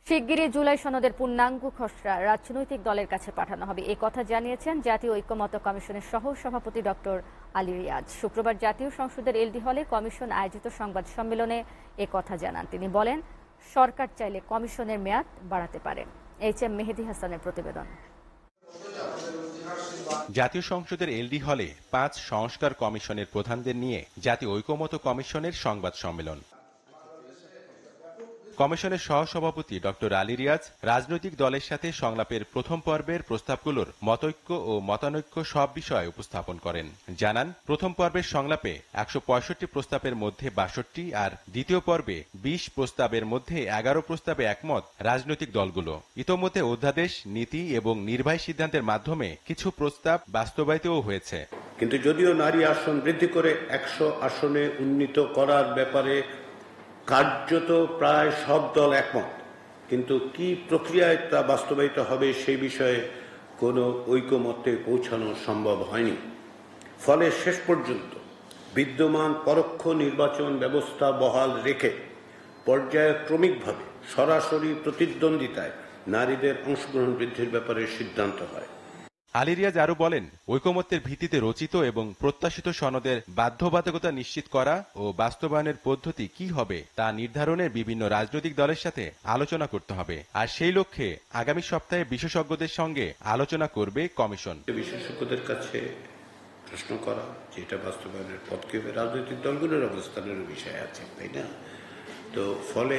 শিগগিরই জুলাই সনদের পূর্ণাঙ্গ খসড়া রাজনৈতিক দলের কাছে পাঠানো হবে, এই কথা জানিয়েছেন জাতীয় ঐক্যমত্য কমিশনের সহ সভাপতি ডক্টর আলী রিয়াজ। শুক্রবার জাতীয় সংসদের এলডি হলে কমিশন আয়োজিত সংবাদ সম্মেলনে এ কথা জানান তিনি। বলেন, সরকার চাইলে কমিশনের মেয়াদ বাড়াতে পারে। এইচ.এম. মেহেদী হাসানের প্রতিবেদন। জাতীয় সংসদের এলডি হলে ৫ সংস্কার কমিশনের প্রধানদের নিয়ে জাতীয় ঐক্যমত্য কমিশনের সংবাদ সম্মেলন। কমিশনের সহসভাপতি ডক্টর আলী রিয়াজ রাজনৈতিক দলের সাথে সংলাপের প্রথম পর্বের প্রস্তাবগুলোর মতৈক্য ও মতানৈক্য সব বিষয় উপস্থাপন করেন। জানান, প্রথম পর্বের সংলাপে ১৬৫ প্রস্তাবের মধ্যে ৬২ আর দ্বিতীয় পর্বে ২০ প্রস্তাবের মধ্যে ১১ প্রস্তাবে একমত রাজনৈতিক দলগুলো। ইতোমধ্যে অধ্যাদেশ, নীতি এবং নির্বাহী সিদ্ধান্তের মাধ্যমে কিছু প্রস্তাব বাস্তবায়িতও হয়েছে। কিন্তু যদিও নারী আসন বৃদ্ধি করে ১০০ আসনে উন্নীত করার ব্যাপারে কার্যত প্রায় সব দল একমত, কিন্তু কি প্রক্রিয়ায় তা বাস্তবায়িত হবে সেই বিষয়ে কোনো ঐকমত্যে পৌঁছানো সম্ভব হয়নি। ফলে শেষ পর্যন্ত বিদ্যমান পরোক্ষ নির্বাচন ব্যবস্থা বহাল রেখে পর্যায়ক্রমিকভাবে সরাসরি প্রতিদ্বন্দ্বিতায় নারীদের অংশগ্রহণ বৃদ্ধির ব্যাপারে সিদ্ধান্ত হয়। আলী রিয়াজ আরো বলেন, ঐকমত্যের ভিত্তিতে রচিত এবং প্রত্যাশিত সনদের বাধ্যবাধকতা নিশ্চিত করা ও বাস্তবায়নের পদ্ধতি কি হবে তা নির্ধারণে বিভিন্ন রাজনৈতিক দলের সাথে আলোচনা করতে হবে। আর সেই লক্ষ্যে আগামী সপ্তাহে বিশেষজ্ঞদের সঙ্গে আলোচনা করবে কমিশন। বিশেষজ্ঞদের কাছে প্রশ্ন করা যে এটা বাস্তবায়নের পথ কি হবে, রাজনৈতিক দলগুলোর অবস্থানের বিষয় আছে, তাই না? তো ফলে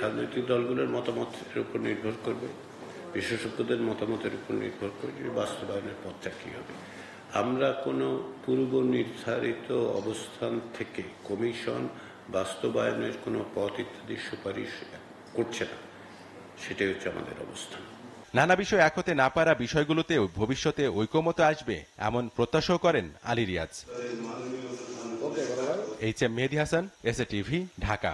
রাজনৈতিক দলগুলোর মতামতের উপর নির্ভর করবে, বিশেষজ্ঞদের মতামতের উপর নির্ভর করে বাস্তবায়নের পথটা কী হবে। আমরা কোনো পূর্ব নির্ধারিত অবস্থান থেকে কমিশন বাস্তবায়নের কোনো পথ ইত্যাদি সুপারিশ করছে না, সেটাই হচ্ছে আমাদের অবস্থান। নানা বিষয় এক হতে না পারা বিষয়গুলোতেও ভবিষ্যতে ঐকমত্য আসবে এমন প্রত্যাশাও করেন আলী রিয়াজ। এইচ.এম. মেহেদী হাসান, এসএ টিভি, ঢাকা।